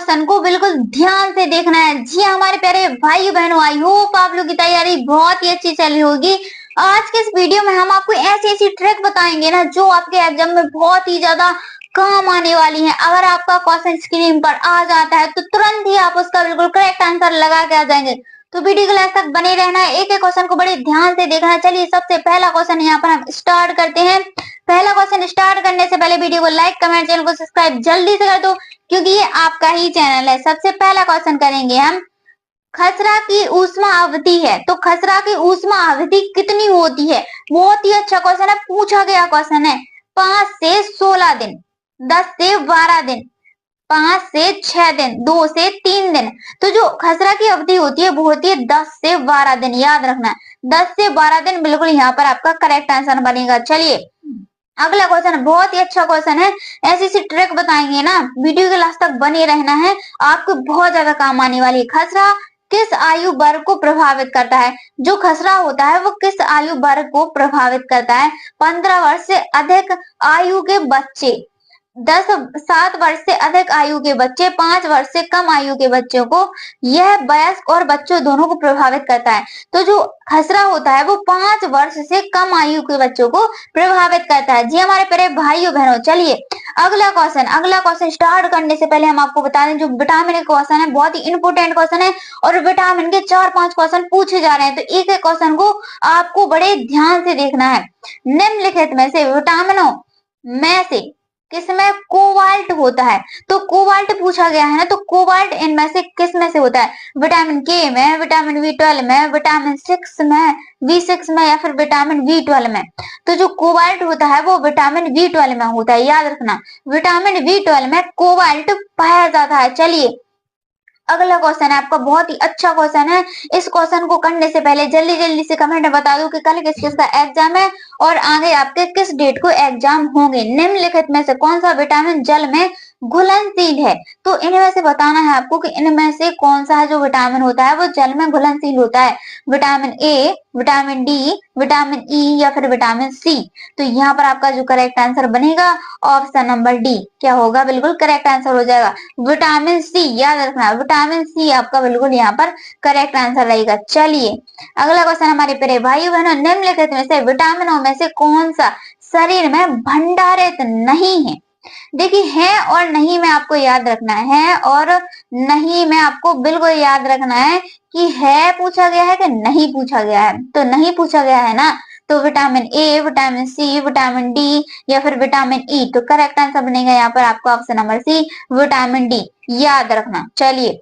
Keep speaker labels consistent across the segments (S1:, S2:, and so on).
S1: Question को बिल्कुल ध्यान से देखना है। जी हाँ, हमारे प्यारे भाई बहनों, आई होप आप लोग की तैयारी बहुत ही अच्छी चल रही होगी। आज के इस वीडियो में हम आपको ऐसी ऐसी ट्रिक बताएंगे ना जो आपके एग्जाम में बहुत ही ज्यादा काम आने वाली है। अगर आपका क्वेश्चन स्क्रीन पर आ जाता है तो तुरंत ही आप उसका बिल्कुल करेक्ट आंसर लगा के आ जाएंगे। तो वीडियो के लास्ट तक बने रहना है, एक एक क्वेश्चन को बड़े ध्यान से देखना है। चलिए सबसे पहला क्वेश्चन यहाँ पर हम स्टार्ट करते हैं। पहला क्वेश्चन स्टार्ट करने से पहले वीडियो को लाइक, कमेंट, चैनल को सब्सक्राइब जल्दी से कर दो क्योंकि ये आपका ही चैनल है। सबसे पहला क्वेश्चन करेंगे हम, खसरा की ऊष्मा अवधि है तो खसरा की ऊष्मा अवधि कितनी होती है। बहुत ही अच्छा क्वेश्चन है, पूछा गया क्वेश्चन है। 5 से 16 दिन, 10 से 12 दिन, 5 से 6 दिन, 2 से 3 दिन। तो जो खसरा की अवधि होती है वो होती है 10 से 12 दिन, याद रखना 10 से 12 दिन बिल्कुल यहाँ पर आपका करेक्ट आंसर बनेगा। चलिए अगला क्वेश्चन बहुत ही अच्छा क्वेश्चन है, ऐसी ऐसी ट्रिक बताएंगे ना, वीडियो के लास्ट तक बने रहना है, आपको बहुत ज्यादा काम आने वाली है। खसरा किस आयु वर्ग को प्रभावित करता है। जो खसरा होता है वो किस आयु वर्ग को प्रभावित करता है। 15 वर्ष से अधिक आयु के बच्चे, 7 वर्ष से अधिक आयु के बच्चे, 5 वर्ष से कम आयु के बच्चों को, यह वयस्क और बच्चों दोनों को प्रभावित करता है। तो जो खसरा होता है वो 5 वर्ष से कम आयु के बच्चों को प्रभावित करता है। जी हमारे प्यारे भाइयों बहनों, चलिए अगला क्वेश्चन स्टार्ट करने से पहले हम आपको बता दें जो विटामिन का क्वेश्चन है बहुत ही इंपोर्टेंट क्वेश्चन है और विटामिन के 4-5 क्वेश्चन पूछे जा रहे हैं। तो एक एक क्वेश्चन को आपको बड़े ध्यान से देखना है। निम्नलिखित में से विटामिनों में से किसमें कोबाल्ट होता है। तो कोबाल्ट पूछा गया है ना, तो कोबाल्ट इनमें से किस में से होता है। विटामिन के में, विटामिन B12 में, विटामिन 6 में, B6 में या फिर विटामिन B12 में। तो जो कोबाल्ट होता है वो विटामिन B12 में होता है, याद रखना विटामिन B12 में कोबाल्ट पाया जाता है। चलिए अगला क्वेश्चन है आपका बहुत ही अच्छा क्वेश्चन है। इस क्वेश्चन को करने से पहले जल्दी जल्दी से कमेंट में बता दो कि कल किस किस का एग्जाम है और आगे आपके किस डेट को एग्जाम होंगे। निम्नलिखित में से कौन सा विटामिन जल में घुलनशील है। तो इनमें से बताना है आपको कि इनमें से कौन सा है जो विटामिन होता है वो जल में घुलनशील होता है। Vitamin A, vitamin D, vitamin E या फिर विटामिन सी। तो यहाँ पर आपका जो करेक्ट आंसर बनेगा ऑप्शन नंबर डी क्या होगा, बिल्कुल करेक्ट आंसर हो जाएगा विटामिन सी। याद रखना विटामिन सी आपका बिल्कुल यहाँ पर करेक्ट आंसर रहेगा। चलिए अगला क्वेश्चन हमारे प्यारे भाई बहनों, निम्नलिखित में से विटामिनों में से कौन सा शरीर में भंडारित नहीं है। देखिए है और नहीं में आपको याद रखना है और नहीं में आपको बिल्कुल याद रखना है कि है पूछा गया है कि नहीं पूछा गया है। तो नहीं पूछा गया है ना, तो vitamin A, vitamin C, vitamin D या फिर विटामिन ई। तो करेक्ट आंसर बनेगा यहाँ पर आपका option number C vitamin D, याद रखना। चलिए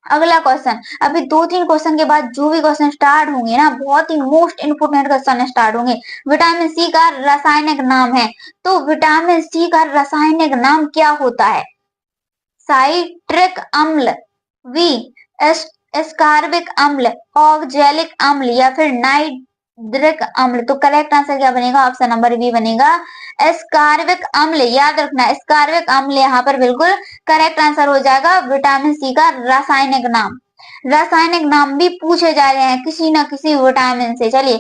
S1: अगला क्वेश्चन, अभी 2-3 क्वेश्चन के बाद जो भी क्वेश्चन स्टार्ट होंगे ना बहुत ही मोस्ट इंपोर्टेंट क्वेश्चन स्टार्ट होंगे। विटामिन सी का रासायनिक नाम है, तो विटामिन सी का रासायनिक नाम क्या होता है। साइट्रिक अम्ल, वी एस्कार्बिक अम्ल, ऑक्जेलिक अम्ल या फिर नाइट्रिक अम्ल। तो करेक्ट आंसर क्या बनेगा, ऑप्शन नंबर बी बनेगा एस्कार्बिक अम्ल। याद रखना एस्कार्बिक अम्ल यहाँ पर बिल्कुल करेक्ट आंसर हो जाएगा विटामिन सी का रासायनिक नाम। रासायनिक नाम भी पूछे जा रहे हैं किसी न किसी विटामिन से। चलिए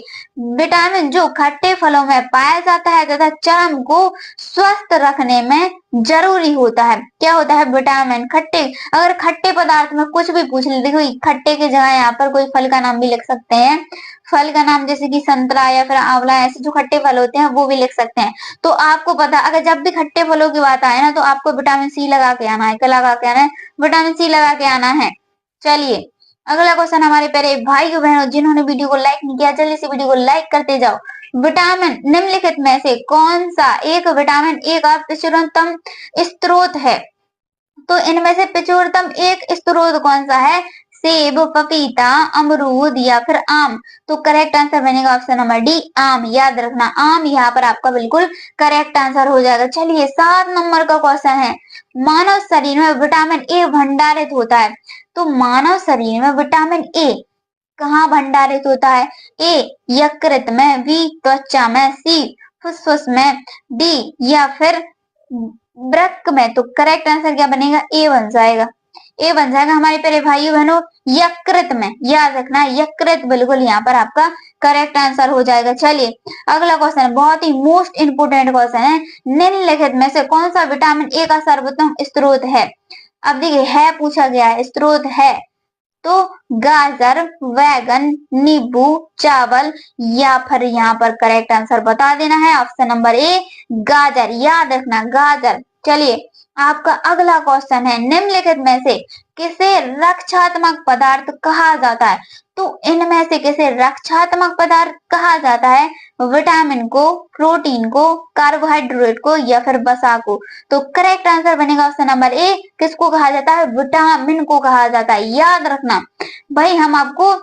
S1: विटामिन जो खट्टे फलों में पाया जाता है तथा चर्म को स्वस्थ रखने में जरूरी होता है। क्या होता है विटामिन खट्टे, अगर खट्टे पदार्थ में कुछ भी पूछ ले, देखो खट्टे की जगह यहाँ पर कोई फल का नाम भी लिख सकते हैं। फल का नाम जैसे कि संतरा या फिर आंवला, ऐसे जो खट्टे फल होते हैं वो भी लिख सकते हैं। तो आपको पता अगर जब भी खट्टे फलों की बात आए ना तो आपको विटामिन सी लगा के आना है। क्या लगा के आना है, विटामिन सी लगा के आना है। चलिए अगला क्वेश्चन हमारे प्यारे भाइयों बहनों जिन्होंने वीडियो को लाइक नहीं किया जल्दी से वीडियो को लाइक करते जाओ। विटामिन निम्नलिखित में से कौन सा एक विटामिन ए का प्रचुरतम स्रोत है। तो इनमें से प्रचुरतम एक स्रोत कौन सा है, सेब, पपीता, अमरूद या फिर आम। तो करेक्ट आंसर बनेगा ऑप्शन नंबर डी आम। याद रखना आम यहाँ पर आपका बिल्कुल करेक्ट आंसर हो जाएगा। चलिए 7 नंबर का क्वेश्चन है, मानव शरीर में विटामिन ए भंडारित होता है। तो मानव शरीर में विटामिन ए कहाँ भंडारित होता है। ए यकृत में, बी त्वचा में, सी फुसफुस में, डी या फिर वृक्क में। तो करेक्ट आंसर क्या बनेगा, ए बन जाएगा। ए बन जाएगा हमारे प्यारे भाइयों बहनों यकृत में। याद रखना यकृत बिल्कुल यहाँ पर आपका करेक्ट आंसर हो जाएगा। चलिए अगला क्वेश्चन बहुत ही मोस्ट इंपोर्टेंट क्वेश्चन है, निम्नलिखित में से कौन सा विटामिन ए का सर्वोत्तम स्रोत है। अब देखिए है पूछा गया है, स्रोत है, तो गाजर, वैगन, नींबू, चावल, या फिर यहाँ पर करेक्ट आंसर बता देना है ऑप्शन नंबर ए गाजर। याद रखना गाजर। चलिए आपका अगला क्वेश्चन है, निम्नलिखित में से किसे रक्षात्मक पदार्थ कहा जाता है? तो इनमें से किसे रक्षात्मक पदार्थ कहा जाता है? विटामिन को, प्रोटीन को, कार्बोहाइड्रेट को, या फिर वसा को? तो करेक्ट आंसर बनेगा ऑप्शन नंबर ए, किसको कहा जाता है? विटामिन को कहा जाता है। याद रखना भाई, हम आपको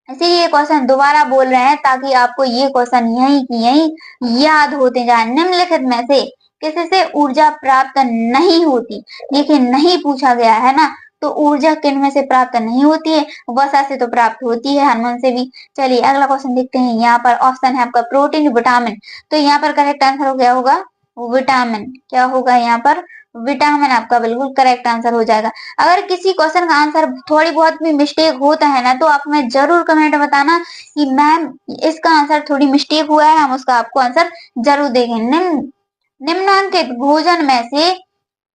S1: इसीलिए क्वेश्चन दोबारा बोल रहे हैं ताकि आपको ये क्वेश्चन यही की यही याद होते जाए। निम्नलिखित में से किसी से ऊर्जा प्राप्त नहीं होती? देखिए नहीं पूछा गया है ना, तो ऊर्जा किन में से प्राप्त नहीं होती है? वसा से तो प्राप्त होती है, हार्मोन से भी। चलिए अगला क्वेश्चन देखते हैं। यहाँ पर ऑप्शन है आपका प्रोटीन, विटामिन, तो यहाँ पर करेक्ट आंसर हो गया होगा विटामिन। क्या होगा यहाँ पर? विटामिन आपका बिल्कुल करेक्ट आंसर हो जाएगा। अगर किसी क्वेश्चन का आंसर थोड़ी बहुत भी मिस्टेक होता है ना, तो आप हमें जरूर कमेंट बताना कि मैम इसका आंसर थोड़ी मिस्टेक हुआ है, हम उसका आपको आंसर जरूर देंगे। निम्नांकित भोजन में से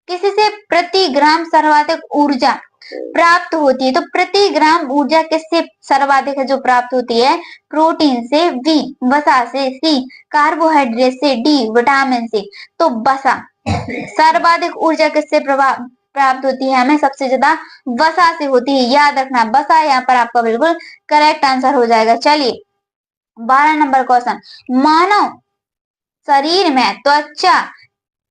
S1: किसी से प्रति ग्राम सर्वाधिक ऊर्जा प्राप्त होती है? तो प्रति ग्राम ऊर्जा किससे सर्वाधिक है जो प्राप्त होती है? प्रोटीन से, बी वसा से, सी कार्बोहाइड्रेट से, डी विटामिन से। तो वसा, सर्वाधिक ऊर्जा किससे प्राप्त होती है? हमें सबसे ज्यादा वसा से होती है। याद रखना वसा यहाँ पर आपका बिल्कुल करेक्ट आंसर हो जाएगा। चलिए 12 नंबर क्वेश्चन, मानव शरीर में त्वचा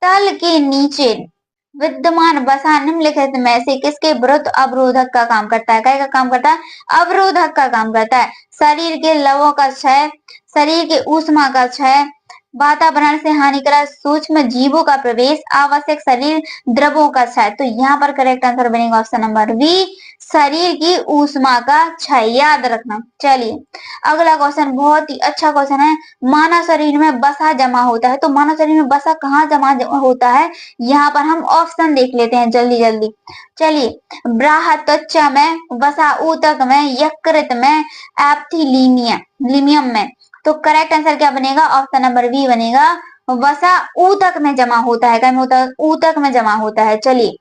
S1: तल के नीचे विद्यमान वसा निम्नलिखित में से किसके विरुद्ध अवरोधक का काम करता है? क्या का काम करता है? अवरोधक का काम करता है। शरीर के लवों का क्षय, शरीर के ऊष्मा का क्षय, वातावरण से हानिकारक सूक्ष्म जीवों का प्रवेश, आवश्यक शरीर द्रवों का क्षय। तो यहाँ पर करेक्ट आंसर बनेगा ऑप्शन नंबर बी, शरीर की ऊष्मा का क्षय। याद रखना। चलिए अगला क्वेश्चन बहुत ही अच्छा क्वेश्चन है, मानव शरीर में वसा जमा होता है, तो मानव शरीर में वसा कहाँ जमा होता है? यहाँ पर हम ऑप्शन देख लेते हैं जल्दी जल्दी। चलिए ब्राह त्वचा में, वसा ऊतक में, यकृत में, एप्थिलीमियम में। तो करेक्ट आंसर क्या बनेगा? ऑप्शन नंबर बी बनेगा, वसा ऊतक में जमा होता है। क्या होता है? ऊतक में जमा होता है। चलिए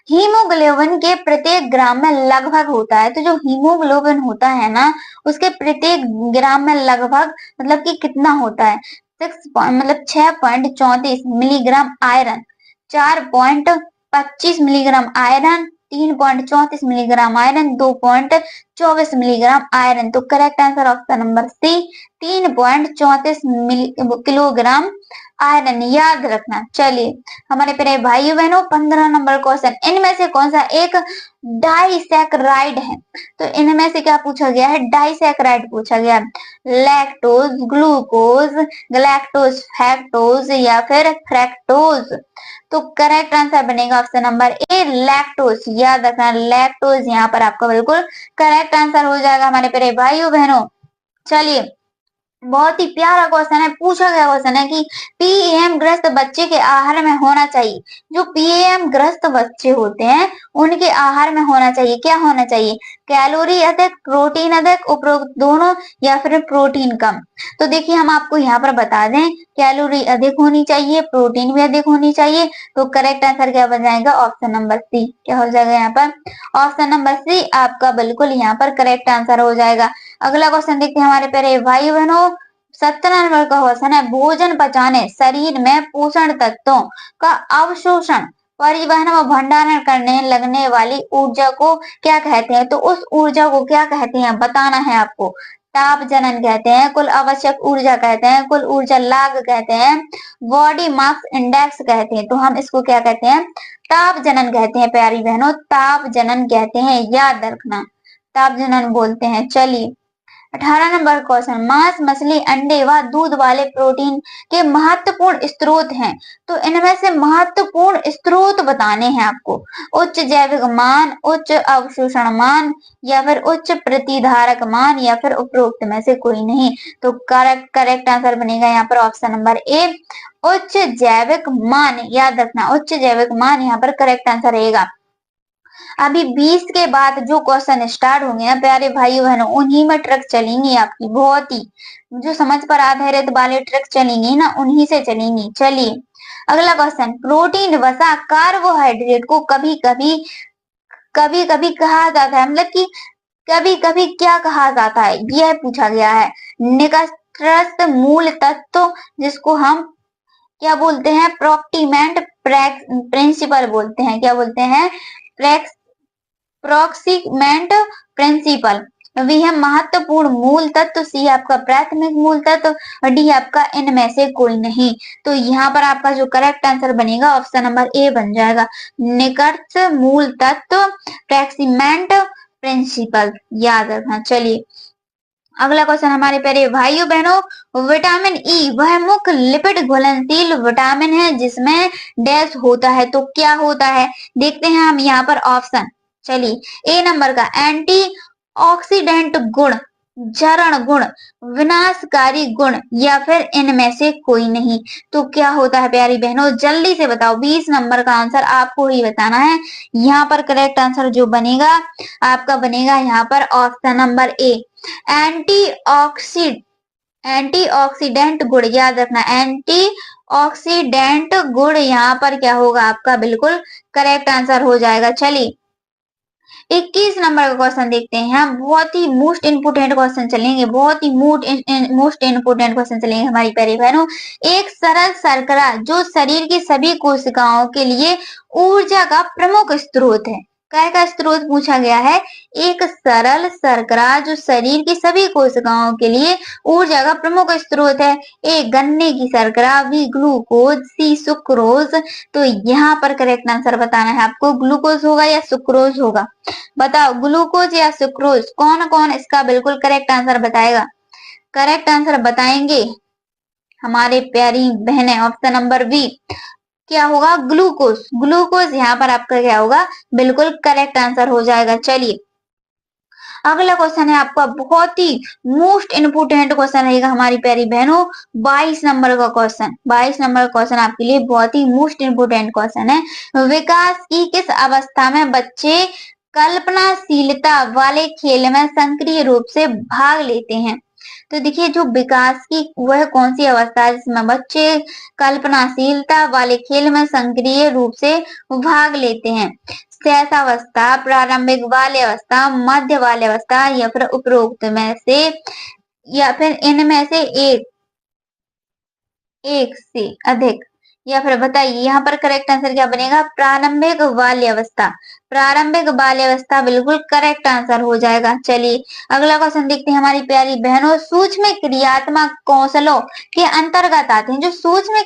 S1: हीमोग्लोबिन के प्रत्येक ग्राम में लगभग होता है, तो जो हीमोग्लोबिन होता है ना, उसके प्रत्येक ग्राम में लगभग मतलब कि कितना होता है? 6.34 milligram iron, 4.25 milligram iron, 3.34 milligram iron, 2.24 milligram iron. तो correct answer option number C, 3.34 kilogram iron. याद रखना। चलिए हमारे प्यारे भाइयों बहनों 15 नंबर क्वेश्चन, इनमें से कौन सा एक डाइसैकराइड है? तो इनमें से क्या पूछा गया है? डाइसैकराइड पूछा गया। लैक्टोज, ग्लूकोज, गैलेक्टोज, फैक्टोज, या फिर फ्रैक्टोज। तो करेक्ट आंसर बनेगा ऑप्शन नंबर ए लैक्टोज। याद रखना लैक्टोज यहाँ पर आपका बिल्कुल करेक्ट आंसर हो जाएगा हमारे प्यारे भाइयों बहनों। चलिए बहुत ही प्यारा क्वेश्चन है, पूछा गया क्वेश्चन है कि पीएम ग्रस्त बच्चे के आहार में होना चाहिए। जो पीएम ग्रस्त बच्चे होते हैं उनके आहार में होना चाहिए, क्या होना चाहिए? कैलोरी अधिक, प्रोटीन अधिक, उपरोक्त दोनों, या फिर प्रोटीन कम। तो देखिए हम आपको यहाँ पर बता दें, कैलोरी अधिक होनी चाहिए, प्रोटीन भी अधिक होनी चाहिए। तो करेक्ट आंसर क्या बन जाएगा? Option number C. क्या हो जाएगा यहाँ पर? ऑप्शन नंबर सी आपका बिल्कुल यहाँ पर करेक्ट आंसर हो जाएगा। अगला क्वेश्चन देखते हैं हमारे प्यारे भाई बहनों 17 नंबर का क्वेश्चन है, भोजन पचाने, शरीर में पोषण तत्वों का अवशोषण, परिवहन व भंडारण करने लगने वाली ऊर्जा को क्या कहते हैं? तो उस ऊर्जा को क्या कहते हैं बताना है आपको। ताप जनन कहते हैं, कुल आवश्यक ऊर्जा कहते हैं, कुल ऊर्जा लाग कहते हैं, बॉडी मास इंडेक्स कहते हैं। तो हम इसको क्या कहते हैं? ताप जनन कहते हैं प्यारी बहनों, ताप जनन कहते हैं। याद रखना ताप जनन बोलते हैं। चलिए 18 नंबर क्वेश्चन, मांस, मछली, अंडे व दूध वाले प्रोटीन के महत्वपूर्ण स्रोत हैं। तो इनमें से महत्वपूर्ण स्रोत बताने हैं आपको। उच्च जैविक मान, उच्च अवशोषण मान, या फिर उच्च प्रतिधारक मान, या फिर उपरोक्त में से कोई नहीं। तो करेक्ट आंसर बनेगा यहाँ पर ऑप्शन नंबर ए उच्च जैविक मान। याद रखना उच्च जैविक मान यहाँ पर करेक्ट आंसर रहेगा। अभी 20 के बाद जो क्वेश्चन स्टार्ट होंगे ना प्यारे भाई बहनों, उन्हीं में ट्रिक चलेंगी आपकी, बहुत ही जो समझ पर आधारित वाले ट्रिक चलेंगी ना उन्हीं से चलेंगी। चलिए अगला क्वेश्चन, प्रोटीन, वसा, कार्बोहाइड्रेट को कभी कभी कहा जाता है, मतलब कि कभी कभी क्या कहा जाता है, यह पूछा गया है। निकटस्थ मूल तत्व जिसको हम क्या बोलते हैं, प्रोक्टीमेंट प्रिंसिपल बोलते हैं, क्या बोलते हैं, प्रोक्सीमेंट प्रिंसिपल। वी है महत्वपूर्ण मूल तत्व, सी आपका प्राथमिक मूल तत्व और डी आपका इनमें से कोई नहीं। तो यहाँ पर आपका जो करेक्ट आंसर बनेगा ऑप्शन नंबर ए बन जाएगा, निकट मूल तत्व प्रोक्सीमेंट प्रिंसिपल, याद रखना। चलिए अगला क्वेश्चन हमारे प्यारे भाइयों बहनों, विटामिन ई वह मुख्य लिपिड घुलनशील विटामिन है जिसमें डैश होता है, तो क्या होता है, देखते हैं हम यहाँ पर ऑप्शन। चलिए ए नंबर का एंटी ऑक्सीडेंट गुण, जरण गुण, विनाशकारी गुण या फिर इनमें से कोई नहीं। तो क्या होता है प्यारी बहनों, जल्दी से बताओ, 20 नंबर का आंसर आपको ही बताना है। यहाँ पर करेक्ट आंसर जो बनेगा आपका बनेगा यहाँ पर ऑप्शन नंबर ए, एंटीऑक्सीडेंट गुण, याद रखना एंटीऑक्सीडेंट गुण यहाँ पर क्या होगा आपका बिल्कुल करेक्ट आंसर हो जाएगा। चलिए 21 नंबर का क्वेश्चन देखते हैं, हम बहुत ही मोस्ट इंपोर्टेंट क्वेश्चन चलेंगे, बहुत ही मोस्ट इंपोर्टेंट क्वेश्चन चलेंगे हमारी प्यारी बहनों। एक सरल शर्करा जो शरीर की सभी कोशिकाओं के लिए ऊर्जा का प्रमुख स्रोत है, काय का स्रोत पूछा गया है, एक सरल शर्करा जो शरीर की सभी कोशिकाओं के लिए ऊर्जा का प्रमुख स्रोत है, ए गन्ने की शर्करा, बी ग्लूकोज, सी सुक्रोज। तो यहाँ पर करेक्ट आंसर बताना है आपको, ग्लूकोज होगा या सुक्रोज होगा, बताओ ग्लूकोज या सुक्रोज, कौन कौन इसका बिल्कुल करेक्ट आंसर बताएगा, करेक्ट आंसर बताएंगे हमारे प्यारी बहनें, ऑप्शन नंबर बी क्या होगा, ग्लूकोज, ग्लूकोज यहाँ पर आपका क्या होगा बिल्कुल करेक्ट आंसर हो जाएगा। चलिए अगला क्वेश्चन है आपका बहुत ही मोस्ट इंपोर्टेंट क्वेश्चन रहेगा हमारी प्यारी बहनों, 22 नंबर का क्वेश्चन, 22 नंबर का क्वेश्चन आपके लिए बहुत ही मोस्ट इंपोर्टेंट क्वेश्चन है। विकास की किस अवस्था में बच्चे कल्पनाशीलता वाले खेल में सक्रिय रूप से भाग लेते हैं, तो देखिए जो विकास की वह कौन सी अवस्था है जिसमें बच्चे कल्पनाशीलता वाले खेल में सक्रिय रूप से भाग लेते हैं, शैशवावस्था, प्रारंभिक बाल्यावस्था, मध्य बाल्यावस्था या फिर उपरोक्त में से या फिर इनमें से एक से अधिक, या फिर बताइए यहाँ पर करेक्ट आंसर क्या बनेगा, प्रारंभिक बाल्यावस्था, प्रारंभिक बाल्यावस्था बिल्कुल करेक्ट आंसर हो जाएगा। चलिए अगला क्वेश्चन देखते हैं हमारी प्यारी बहनों, सूक्ष्म क्रियात्मक कौशलों के अंतर्गत आते हैं, जो सूक्ष्म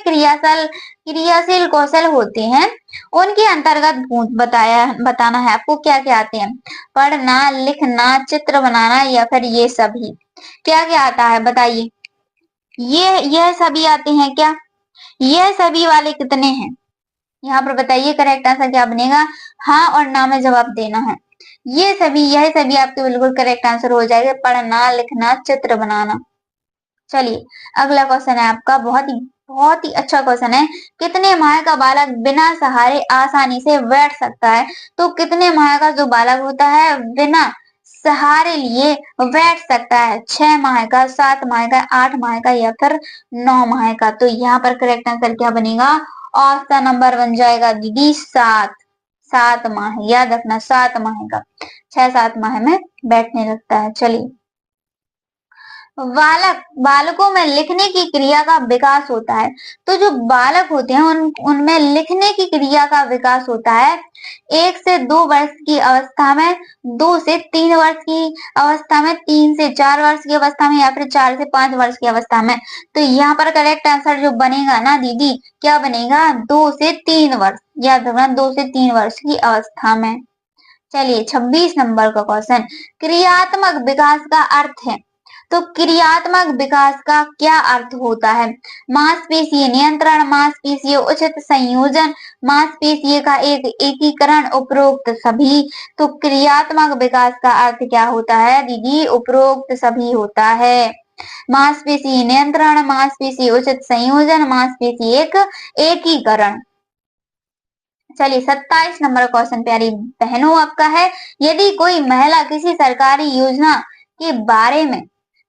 S1: क्रियाशील कौशल होते हैं उनके अंतर्गत बताना है आपको क्या क्या आते हैं, पढ़ना, लिखना, चित्र बनाना या फिर ये सभी, क्या क्या आता है बताइए, ये सभी आते हैं क्या, ये सभी वाले कितने हैं, यहाँ पर बताइए करेक्ट आंसर क्या बनेगा, हाँ और ना में जवाब देना है, यह सभी आपके बिल्कुल करेक्ट आंसर हो जाएगा, पढ़ना, लिखना, चित्र बनाना। चलिए अगला क्वेश्चन है आपका बहुत ही अच्छा क्वेश्चन है, कितने माह का बालक बिना सहारे आसानी से बैठ सकता है, तो कितने माह का जो बालक होता है बिना सहारे लिए बैठ सकता है, 6 माह का, 7 माह का, 8 माह का या फिर 9 माह का। तो यहाँ पर करेक्ट आंसर क्या बनेगा, ऑप्शन नंबर बन जाएगा दीदी 7, 7 माह, याद रखना 7 माह का, 6-7 माह में बैठने लगता है। चलिए बालकों में लिखने की क्रिया का विकास होता है, तो जो बालक होते हैं उनमें लिखने की क्रिया का विकास होता है 1 से 2 वर्ष की अवस्था में, 2 से 3 वर्ष की अवस्था में, 3 से 4 वर्ष की अवस्था में या फिर 4 से 5 वर्ष की अवस्था में। तो यहाँ पर करेक्ट आंसर जो बनेगा ना दीदी क्या बनेगा, 2 से 3 वर्ष, याद रखना 2 से 3 वर्ष की अवस्था में। चलिए 26 नंबर का क्वेश्चन, क्रियात्मक विकास का अर्थ है, तो क्रियात्मक विकास का क्या अर्थ होता है, मांसपेशीय नियंत्रण, मांसपेशीय उचित संयोजन, मांसपेशीय का एक एकीकरण, उपरोक्त सभी। तो क्रियात्मक विकास का अर्थ क्या होता है दीदी, उपरोक्त सभी होता है, मांसपेशीय नियंत्रण, मांसपेशीय उचित संयोजन, मांसपेशीय एक एकीकरण। चलिए 27 नंबर क्वेश्चन प्यारी बहनों आपका है, यदि कोई महिला किसी सरकारी योजना के बारे में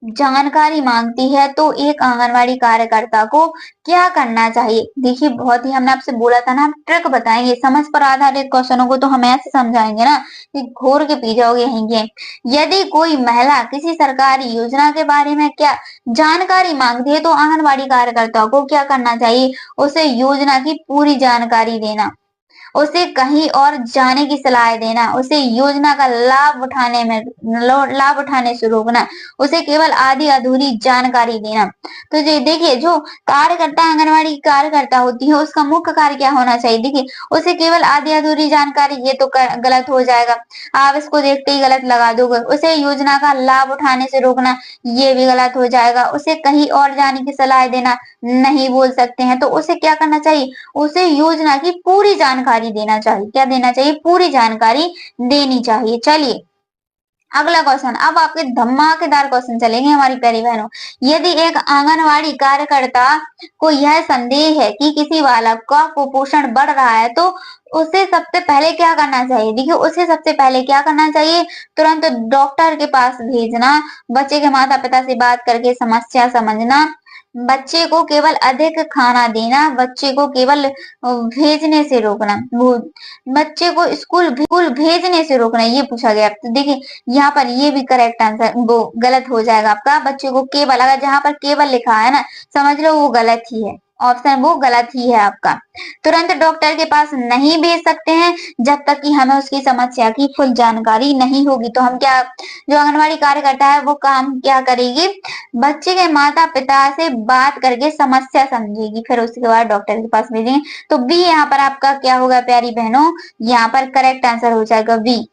S1: जानकारी मांगती है तो एक आंगनवाड़ी कार्यकर्ता को क्या करना चाहिए? देखिए बहुत ही हमने आपसे बोला था ना हम ट्रिक बताएंगे, समझ पर आधारित क्वेश्चनों को तो हम ऐसे समझाएंगे ना कि घूर के पी जाओगे यहीं के। यदि कोई महिला किसी सरकारी योजना के बारे में क्या जानकारी मांगती है तो आंगनवाड़ी कार्यकर्ता को क्या करना चाहिए? उसे योजना की पूरी जानकारी देना, उसे कहीं और जाने की सलाह देना, उसे योजना का लाभ उठाने से रोकना, उसे केवल आधी अधूरी जानकारी देना। तो जी देखिए जो कार्यकर्ता आंगनवाड़ी की कार्यकर्ता होती है उसका मुख्य कार्य क्या होना चाहिए? देखिए उसे केवल आधी अधूरी जानकारी, ये तो गलत हो जाएगा, आप इसको देखते ही गलत लगा दोगे। उसे योजना का लाभ उठाने से रोकना, ये भी गलत हो जाएगा। उसे कहीं और जाने की सलाह देना, नहीं बोल सकते हैं। तो उसे क्या करना चाहिए? उसे योजना की पूरी जानकारी देना चाहिए। क्या देना चाहिए? पूरी जानकारी देनी चाहिए। चलिए अगला क्वेश्चन, अब आपके धमाकेदार क्वेश्चन चलेंगे हमारी प्यारी बहनों। यदि एक आंगनवाड़ी कार्यकर्ता को यह संदेह है कि किसी बालक का कुपोषण बढ़ रहा है तो उसे सबसे पहले क्या करना चाहिए? देखिए उसे सबसे पहले क्या करना चाहिए? तुरंत डॉक्टर के पास भेजना, बच्चे के माता पिता से बात करके समस्या समझना, बच्चे को केवल अधिक खाना देना, बच्चे को केवल भेजने से रोकना, वो बच्चे को स्कूल भेजने से रोकना, ये पूछा गया। तो देखिए यहाँ पर ये भी करेक्ट आंसर वो गलत हो जाएगा आपका। बच्चे को केवल, अगर जहाँ पर केवल लिखा है ना समझ लो वो गलत ही है, ऑप्शन वो गलत ही है आपका। तुरंत डॉक्टर के पास नहीं भेज सकते हैं जब तक कि हमें उसकी समस्या की फुल जानकारी नहीं होगी। तो हम क्या, जो आंगनवाड़ी कार्यकर्ता है वो काम क्या करेगी? बच्चे के माता पिता से बात करके समस्या समझेगी, फिर उसके बाद डॉक्टर के पास भेजेंगे। तो बी यहाँ पर आपका क्या होगा प्यारी बहनों? यहाँ पर करेक्ट आंसर हो जाएगा बी।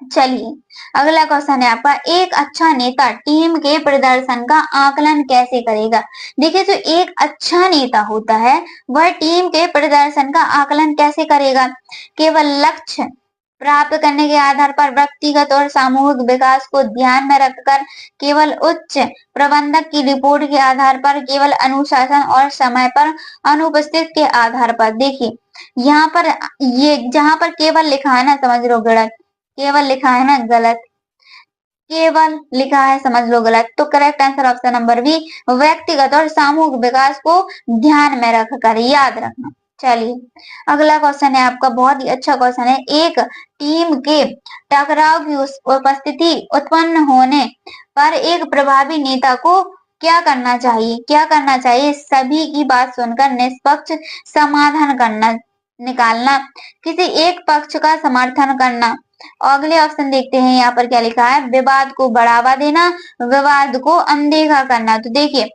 S1: चलिए अगला क्वेश्चन है आपका, एक अच्छा नेता टीम के प्रदर्शन का आकलन कैसे करेगा? देखिए जो एक अच्छा नेता होता है वह टीम के प्रदर्शन का आकलन कैसे करेगा? केवल लक्ष्य प्राप्त करने के आधार पर, व्यक्तिगत और सामूहिक विकास को ध्यान में रखकर, केवल उच्च प्रबंधक की रिपोर्ट के आधार पर, केवल अनुशासन और समय पर अनुपस्थित के आधार पर। देखिए यहाँ पर ये जहां पर केवल लिखा है ना समझ लो गलत, केवल लिखा है ना गलत, केवल लिखा है समझ लो गलत। तो correct answer option number B, व्यक्तिगत और सामूहिक विकास को ध्यान में रखकर, याद रखना। चलिए अगला क्वेश्चन है आपका, बहुत ही अच्छा क्वेश्चन है। एक टीम के टकराव की उपस्थिति उत्पन्न होने पर एक प्रभावी नेता को क्या करना चाहिए? क्या करना चाहिए? सभी की बात सुनकर निष्पक्ष समाधान करना, निकालना, किसी एक पक्ष का समर्थन करना। अगले ऑप्शन देखते हैं यहाँ पर क्या लिखा है, विवाद को बढ़ावा देना, विवाद को अनदेखा करना। तो देखिए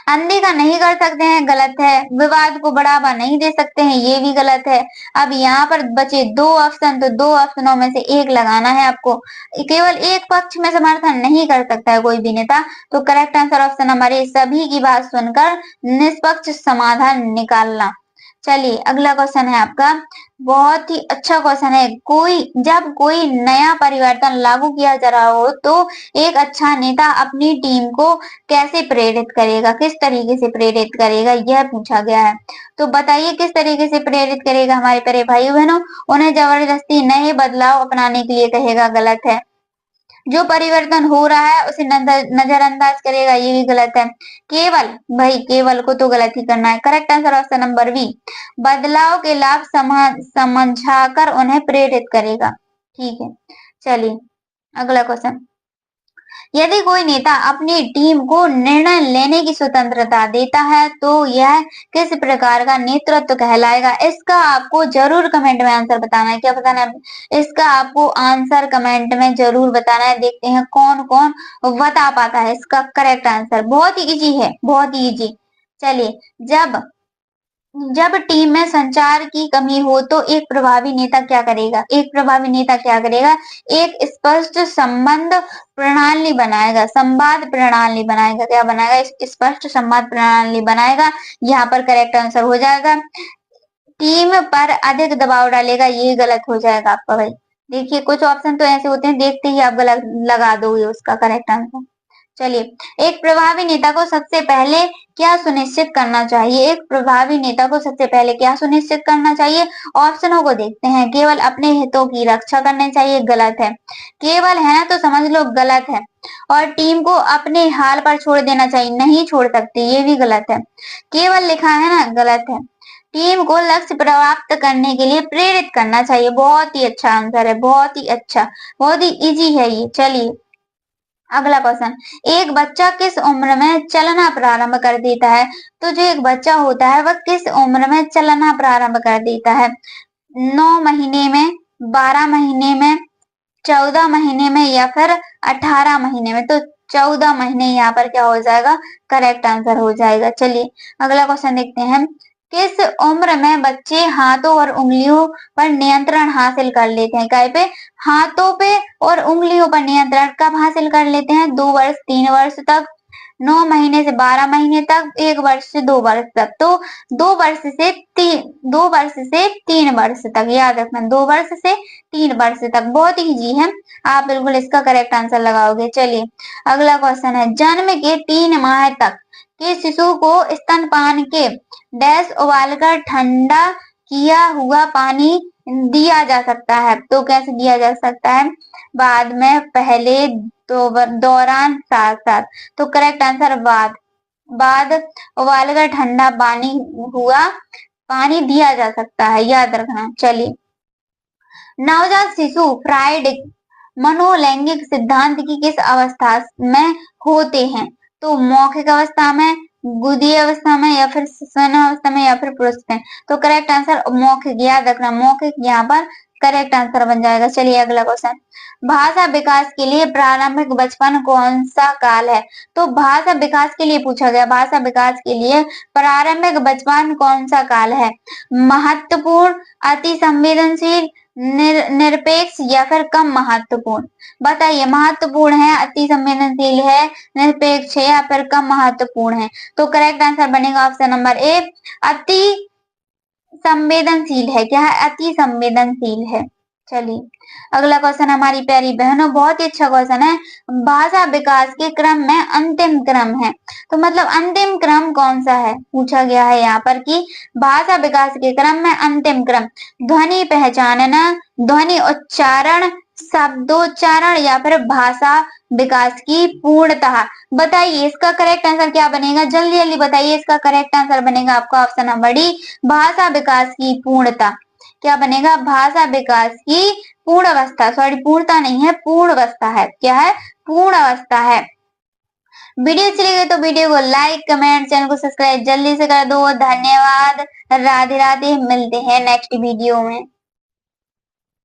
S1: अनदेखा नहीं कर सकते हैं, गलत है। विवाद को बढ़ावा नहीं दे सकते हैं, ये भी गलत है। अब यहाँ पर बचे दो ऑप्शन, तो दो ऑप्शनों में से एक लगाना है आपको। केवल एक पक्ष में समर्थन नहीं कर सकता है कोई भी नेता। तो करेक्ट आंसर ऑप्शन हमारे सभी की बात सुनकर निष्पक्ष समाधान निकालना। चलिए अगला क्वेश्चन है आपका, बहुत ही अच्छा क्वेश्चन है। जब कोई नया परिवर्तन लागू किया जा रहा हो तो एक अच्छा नेता अपनी टीम को कैसे प्रेरित करेगा? किस तरीके से प्रेरित करेगा यह पूछा गया है। तो बताइए किस तरीके से प्रेरित करेगा हमारे प्यारे भाई बहनों? उन्हें जबरदस्ती नए बदलाव अपनाने के लिए कहेगा, गलत है। जो परिवर्तन हो रहा है उसे नजरअंदाज करेगा, ये भी गलत है। केवल, भाई केवल को तो गलत ही करना है। Correct answer option number B, बदलाव के लाभ समझाकर उन्हें प्रेरित करेगा। ठीक है चलिए अगला क्वेश्चन, यदि कोई नेता अपनी टीम को निर्णय लेने की स्वतंत्रता देता है तो यह किस प्रकार का नेतृत्व कहलाएगा? इसका आपको जरूर कमेंट में आंसर बताना है। क्या बताना है? इसका आपको आंसर कमेंट में जरूर बताना है। देखते हैं कौन कौन बता पाता है इसका करेक्ट आंसर। बहुत ही इजी है, बहुत ही इजी। चलिए जब टीम में संचार की कमी हो तो एक प्रभावी नेता क्या करेगा? एक प्रभावी नेता क्या करेगा? एक स्पष्ट संवाद प्रणाली बनाएगा। क्या बनाएगा? स्पष्ट संवाद प्रणाली बनाएगा। यहाँ पर करेक्ट आंसर हो जाएगा। टीम पर अधिक दबाव डालेगा, ये गलत हो जाएगा आपका भाई। देखिए कुछ ऑप्शन तो ऐसे होते हैं देखते ही आप गलत लगा दोगे उसका करेक्ट आंसर। चलिए, एक प्रभावी नेता को सबसे पहले क्या सुनिश्चित करना चाहिए? एक प्रभावी नेता को सबसे पहले क्या सुनिश्चित करना चाहिए? ऑप्शनों को देखते हैं। केवल अपने हितों की रक्षा करनी चाहिए, गलत है। केवल है ना तो समझ लो, गलत है। और टीम को अपने हाल पर छोड़ देना चाहिए, नहीं छोड़ सकते, ये भी गलत है। केवल लिखा है ना, गलत है। टीम को लक्ष्य प्राप्त करने के लिए प्रेरित करना चाहिए, बहुत ही अच्छा आंसर है, बहुत ही अच्छा, बहुत ही इजी है ये। चलिए अगला क्वेश्चन, एक बच्चा किस उम्र में चलना प्रारंभ कर देता है? तो जो एक बच्चा होता है वह किस उम्र में चलना प्रारंभ कर देता है? 9 महीने में, 12 महीने में, 14 महीने में या फिर 18 महीने में? तो 14 महीने यहाँ पर क्या हो जाएगा, करेक्ट आंसर हो जाएगा। चलिए अगला क्वेश्चन देखते हैं, किस उम्र में बच्चे हाथों और उंगलियों पर नियंत्रण हासिल कर लेते हैं? काय पे? हाथों पे और उंगलियों पर नियंत्रण कब हासिल कर लेते हैं? 2 वर्ष, 3 वर्ष तक, 9 महीने से 12 महीने तक, 1 वर्ष से 2 वर्ष तक। तो 2 वर्ष से 3 वर्ष तक, याद रखना, 2 वर्ष से 3 वर्ष तक, बहुत ही इजी है, आप बिल्कुल इसका करेक्ट आंसर लगाओगे। चलिए अगला क्वेश्चन है, जन्म के 3 माह तक के शिशु को स्तनपान के डैश उबालकर ठंडा किया हुआ पानी दिया जा सकता है? तो कैसे दिया जा सकता है? बाद में, पहले, दौरान, साथ साथ? तो करेक्ट आंसर बाद उबालकर ठंडा पानी हुआ पानी दिया जा सकता है, याद रखना। चलिए, नवजात शिशु फ्राइड मनोलैंगिक सिद्धांत की किस अवस्था में होते हैं? तो मौखिक अवस्था में, गुदी अवस्था में, या फिर सन अवस्था में, या फिर पुरुष में? तो करेक्ट आंसर मौखिक, याद रखना, मौखिक यहाँ पर करेक्ट आंसर बन जाएगा। चलिए अगला क्वेश्चन, भाषा विकास के लिए प्रारंभिक बचपन कौन सा काल है? तो भाषा विकास के लिए पूछा गया, भाषा विकास के लिए प्रारंभिक बचपन कौन सा काल है? महत्वपूर्ण, अति संवेदनशील, निरपेक्ष, या फिर कम महत्वपूर्ण? बताइए, महत्वपूर्ण है, अति संवेदनशील है, निरपेक्ष है, या फिर कम महत्वपूर्ण है? तो करेक्ट आंसर बनेगा ऑप्शन नंबर ए, अति संवेदनशील है। क्या है? अति संवेदनशील है। चलिए अगला क्वेश्चन हमारी प्यारी बहनों, बहुत ही अच्छा क्वेश्चन है, भाषा विकास के क्रम में अंतिम क्रम है, तो मतलब अंतिम क्रम कौन सा है पूछा गया है यहाँ पर कि भाषा विकास के क्रम में अंतिम क्रम, ध्वनि पहचानना, ध्वनि उच्चारण, शब्दोच्चारण, या फिर भाषा विकास की पूर्णतः? बताइए इसका करेक्ट आंसर क्या बनेगा, जल्दी जल्दी बताइए। इसका करेक्ट आंसर बनेगा आपका ऑप्शन नंबर डी, भाषा विकास की पूर्णता। क्या बनेगा? भाषा विकास की पूर्ण अवस्था, सॉरी पूर्णता नहीं है, पूर्ण अवस्था है। क्या है? पूर्ण अवस्था है। वीडियो अच्छी लगी तो वीडियो को लाइक, कमेंट, चैनल को सब्सक्राइब जल्दी से कर दो। धन्यवाद, राधे राधे, मिलते हैं नेक्स्ट वीडियो में।